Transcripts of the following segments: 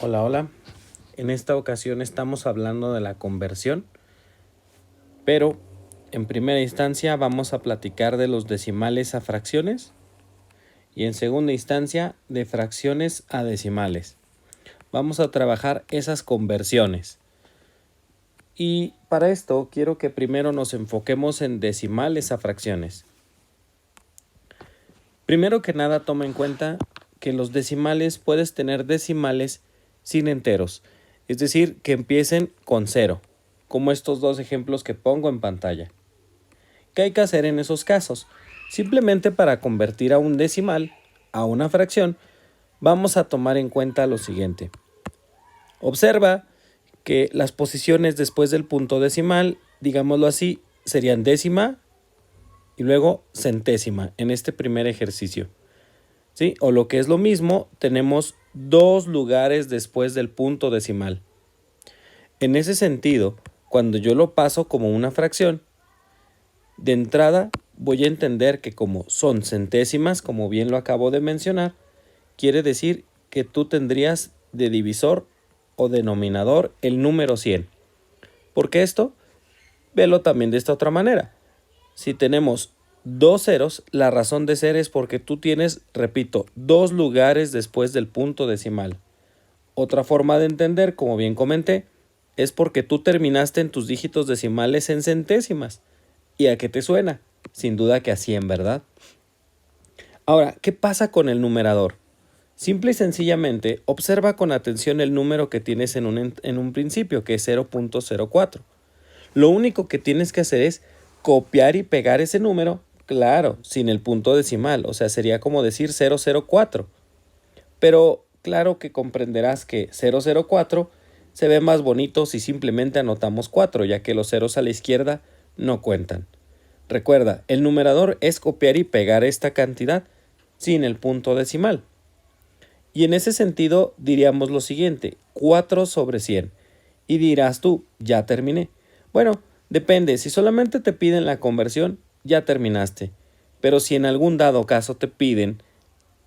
Hola, hola. En esta ocasión estamos hablando de la conversión, pero en primera instancia vamos a platicar de los decimales a fracciones y en segunda instancia de fracciones a decimales. Vamos a trabajar esas conversiones. Y para esto quiero que primero nos enfoquemos en decimales a fracciones. Primero que nada, toma en cuenta que los decimales puedes tener decimales sin enteros, es decir, que empiecen con cero, como estos dos ejemplos que pongo en pantalla. ¿Qué hay que hacer en esos casos? Simplemente para convertir a un decimal a una fracción, vamos a tomar en cuenta lo siguiente. Observa que las posiciones después del punto decimal, digámoslo así, serían décima y luego centésima en este primer ejercicio. ¿Sí? O lo que es lo mismo, tenemos dos lugares después del punto decimal. En ese sentido, cuando yo lo paso como una fracción, de entrada voy a entender que como son centésimas, como bien lo acabo de mencionar, quiere decir que tú tendrías de divisor o denominador el número 100. ¿Por qué esto? Velo también de esta otra manera. Si tenemos dos ceros, la razón de ser es porque tú tienes, repito, dos lugares después del punto decimal. Otra forma de entender, como bien comenté, es porque tú terminaste en tus dígitos decimales en centésimas. ¿Y a qué te suena? Sin duda que a 100, ¿verdad? Ahora, ¿qué pasa con el numerador? Simple y sencillamente, observa con atención el número que tienes en un principio, que es 0.04. Lo único que tienes que hacer es copiar y pegar ese número, claro, sin el punto decimal, o sea, sería como decir 004. Pero claro que comprenderás que 004 se ve más bonito si simplemente anotamos 4, ya que los ceros a la izquierda no cuentan. Recuerda, el numerador es copiar y pegar esta cantidad sin el punto decimal. Y en ese sentido diríamos lo siguiente, 4 sobre 100. Y dirás tú, ya terminé. Bueno, depende, si solamente te piden la conversión, ya terminaste. Pero si en algún dado caso te piden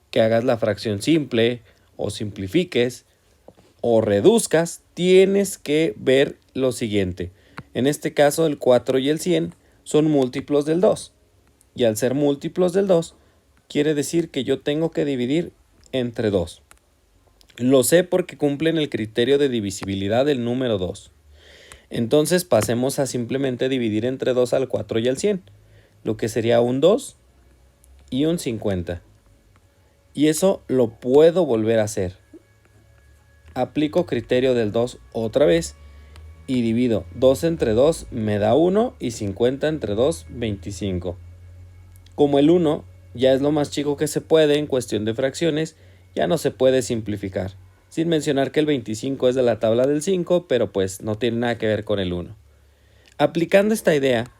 que hagas la fracción simple, o simplifiques, o reduzcas, tienes que ver lo siguiente. En este caso, el 4 y el 100 son múltiplos del 2. Y al ser múltiplos del 2, quiere decir que yo tengo que dividir entre 2. Lo sé porque cumplen el criterio de divisibilidad del número 2. Entonces pasemos a simplemente dividir entre 2 al 4 y al 100, lo que sería un 2 y un 50. Y eso lo puedo volver a hacer. Aplico criterio del 2 otra vez y divido 2 entre 2 me da 1 y 50 entre 2, 25. Como el 1 ya es lo más chico que se puede en cuestión de fracciones, ya no se puede simplificar. Sin mencionar que el 25 es de la tabla del 5, pero pues no tiene nada que ver con el 1. Aplicando esta idea,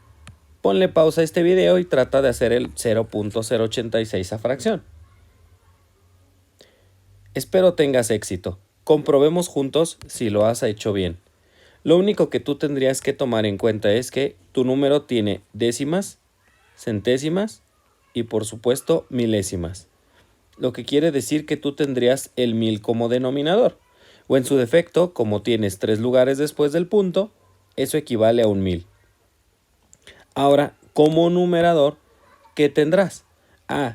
ponle pausa a este video y trata de hacer el 0.086 a fracción. Espero tengas éxito. Comprobemos juntos si lo has hecho bien. Lo único que tú tendrías que tomar en cuenta es que tu número tiene décimas, centésimas y por supuesto milésimas. Lo que quiere decir que tú tendrías el 1000 como denominador. O en su defecto, como tienes 3 lugares después del punto, eso equivale a un 1000. Ahora, como numerador, ¿qué tendrás?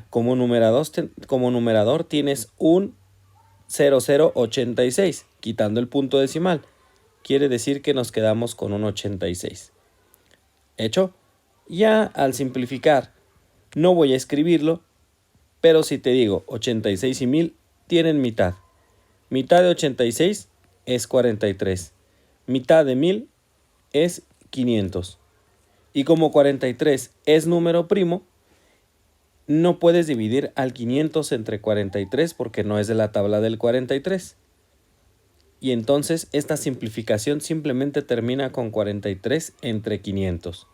Como numerador tienes un 0086, quitando el punto decimal. Quiere decir que nos quedamos con un 86. ¿Hecho? Ya al simplificar, no voy a escribirlo, pero si te digo 86 y 1000 tienen mitad. Mitad de 86 es 43. Mitad de 1000 es 500. Y como 43 es número primo, no puedes dividir al 500 entre 43 porque no es de la tabla del 43. Y entonces esta simplificación simplemente termina con 43 entre 500.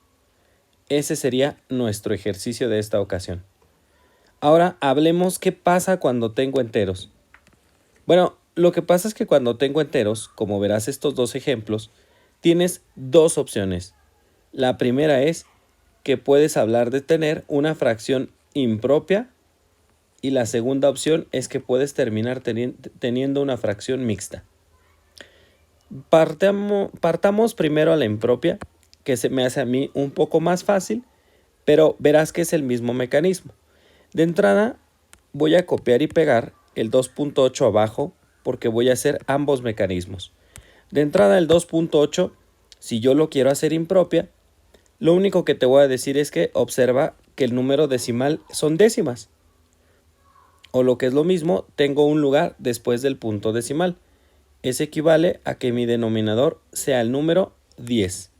Ese sería nuestro ejercicio de esta ocasión. Ahora hablemos qué pasa cuando tengo enteros. Bueno, lo que pasa es que cuando tengo enteros, como verás estos dos ejemplos, tienes dos opciones. La primera es que puedes hablar de tener una fracción impropia y la segunda opción es que puedes terminar teniendo una fracción mixta. Partamos primero a la impropia, que se me hace a mí un poco más fácil, pero verás que es el mismo mecanismo. De entrada, voy a copiar y pegar el 2.8 abajo porque voy a hacer ambos mecanismos. De entrada, el 2.8, si yo lo quiero hacer impropia, lo único que te voy a decir es que observa que el número decimal son décimas. O lo que es lo mismo, tengo un lugar después del punto decimal. Eso equivale a que mi denominador sea el número 10.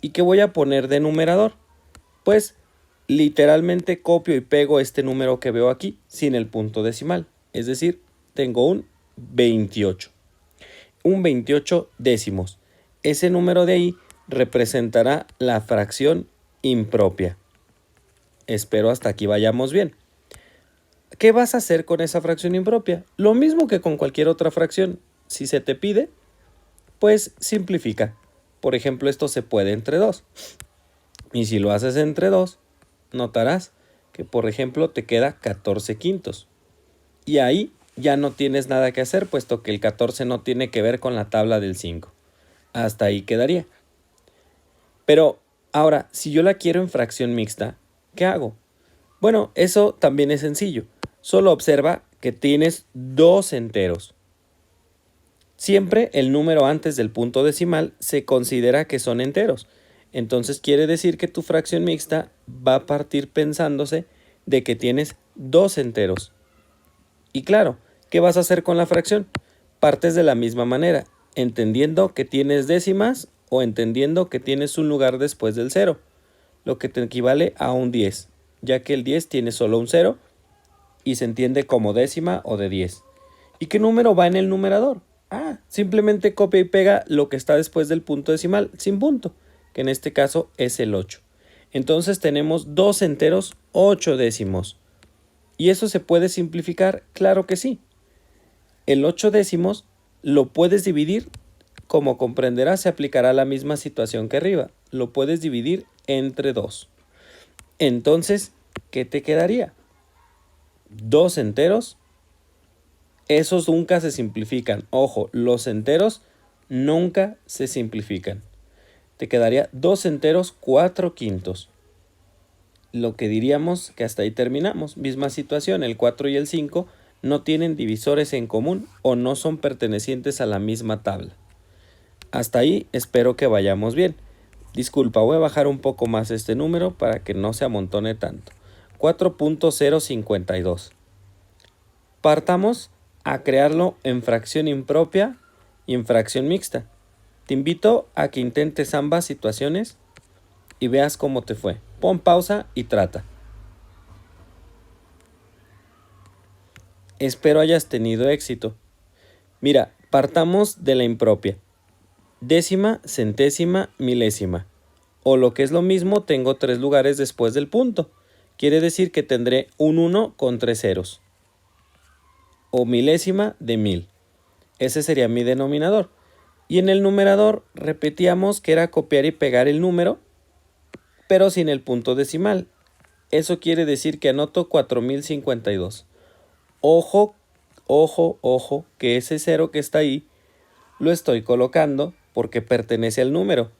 ¿Y qué voy a poner de numerador? Pues literalmente copio y pego este número que veo aquí sin el punto decimal. Es decir, tengo un 28. Un 28 décimos. Ese número de ahí representará la fracción impropia. Espero hasta aquí vayamos bien. ¿Qué vas a hacer con esa fracción impropia? Lo mismo que con cualquier otra fracción. Si se te pide, pues simplifica. Por ejemplo, esto se puede entre 2. Y si lo haces entre 2, notarás que, por ejemplo, te queda 14 quintos. Y ahí ya no tienes nada que hacer, puesto que el 14 no tiene que ver con la tabla del 5. Hasta ahí quedaría. Pero ahora, si yo la quiero en fracción mixta, ¿qué hago? Bueno, eso también es sencillo. Solo observa que tienes dos enteros. Siempre el número antes del punto decimal se considera que son enteros. Entonces quiere decir que tu fracción mixta va a partir pensándose de que tienes dos enteros. Y claro, ¿qué vas a hacer con la fracción? Partes de la misma manera, entendiendo que tienes décimas o entendiendo que tienes un lugar después del 0, lo que te equivale a un 10, ya que el 10 tiene solo un 0 y se entiende como décima o de 10. ¿Y qué número va en el numerador? Simplemente copia y pega lo que está después del punto decimal, sin punto, que en este caso es el 8. Entonces tenemos dos enteros 8 décimos. ¿Y eso se puede simplificar? Claro que sí. El 8 décimos lo puedes dividir, como comprenderás, se aplicará la misma situación que arriba. Lo puedes dividir entre 2. Entonces, ¿qué te quedaría? Dos enteros. Esos nunca se simplifican. Ojo, los enteros nunca se simplifican. Te quedaría 2 enteros 4 quintos. Lo que diríamos que hasta ahí terminamos. Misma situación, el 4 y el 5 no tienen divisores en común o no son pertenecientes a la misma tabla. Hasta ahí espero que vayamos bien. Disculpa, voy a bajar un poco más este número para que no se amontone tanto. 4.052. Partamos a crearlo en fracción impropia y en fracción mixta. Te invito a que intentes ambas situaciones y veas cómo te fue. Pon pausa y trata. Espero hayas tenido éxito. Mira, partamos de la impropia. Décima, centésima, milésima. O lo que es lo mismo, tengo 3 lugares después del punto. Quiere decir que tendré un 1 con 3 ceros. O milésima de 1000. Ese sería mi denominador. Y en el numerador repetíamos que era copiar y pegar el número, pero sin el punto decimal. Eso quiere decir que anoto 4052. Ojo, ojo, ojo, que ese 0 que está ahí lo estoy colocando porque pertenece al número.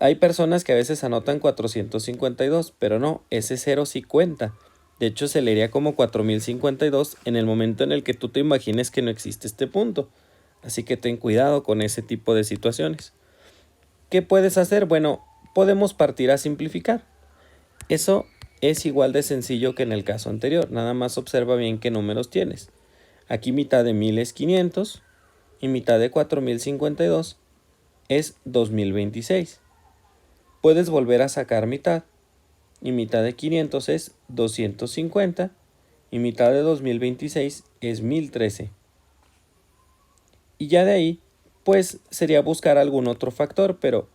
Hay personas que a veces anotan 452, pero no, ese 0 sí cuenta. De hecho, se leería como 4052 en el momento en el que tú te imagines que no existe este punto. Así que ten cuidado con ese tipo de situaciones. ¿Qué puedes hacer? Bueno, podemos partir a simplificar. Eso es igual de sencillo que en el caso anterior. Nada más observa bien qué números tienes. Aquí mitad de 1000 es 500 y mitad de 4052 es 2026. Puedes volver a sacar mitad y mitad de 500 es 250 y mitad de 2026 es 1013. Y ya de ahí, pues sería buscar algún otro factor, pero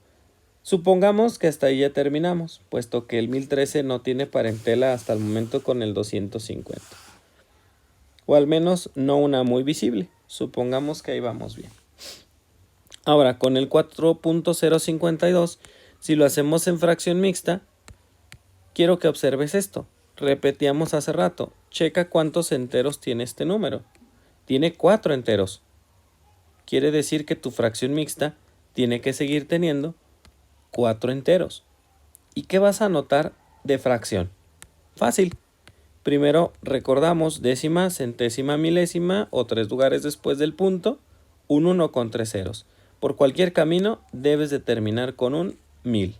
supongamos que hasta ahí ya terminamos, puesto que el 1013 no tiene parentela hasta el momento con el 250. O al menos no una muy visible. Supongamos que ahí vamos bien. Ahora, con el 4.052, si lo hacemos en fracción mixta, quiero que observes esto. Repetíamos hace rato. Checa cuántos enteros tiene este número. Tiene 4 enteros. quiere decir que tu fracción mixta tiene que seguir teniendo 4 enteros. ¿Y qué vas a anotar de fracción? Fácil. Primero recordamos décima, centésima, milésima o 3 lugares después del punto, un 1 con 3 ceros. Por cualquier camino debes de terminar con un 1000.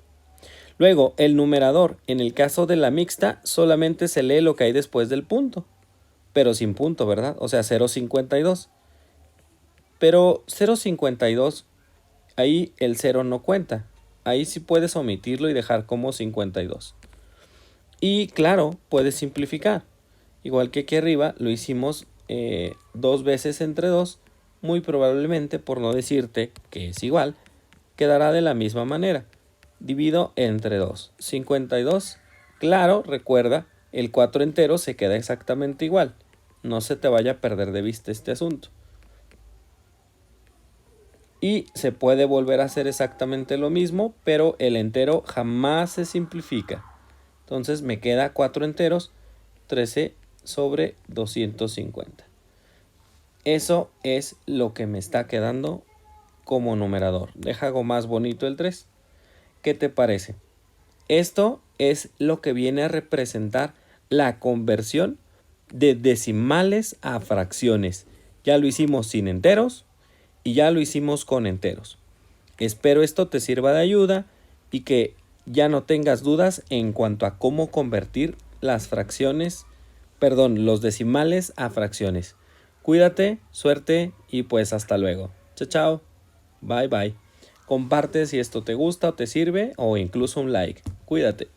Luego, el numerador, en el caso de la mixta, solamente se lee lo que hay después del punto, pero sin punto, ¿verdad? O sea, 0,52. Pero 0,52, ahí el 0 no cuenta. Ahí sí puedes omitirlo y dejar como 52. Y claro, puedes simplificar. Igual que aquí arriba, lo hicimos 2 veces entre 2. Muy probablemente, por no decirte que es igual, quedará de la misma manera. Divido entre 2. 52. Claro, recuerda, el 4 entero se queda exactamente igual. No se te vaya a perder de vista este asunto. Y se puede volver a hacer exactamente lo mismo, pero el entero jamás se simplifica. Entonces me queda 4 enteros, 13 sobre 250. Eso es lo que me está quedando como numerador. Deja algo más bonito el 3. ¿Qué te parece? Esto es lo que viene a representar la conversión de decimales a fracciones. Ya lo hicimos sin enteros y ya lo hicimos con enteros. Espero esto te sirva de ayuda y que ya no tengas dudas en cuanto a cómo convertir las fracciones, los decimales a fracciones. Cuídate, suerte y pues hasta luego. Chao, chao. Bye, bye. Comparte si esto te gusta o te sirve o incluso un like. Cuídate.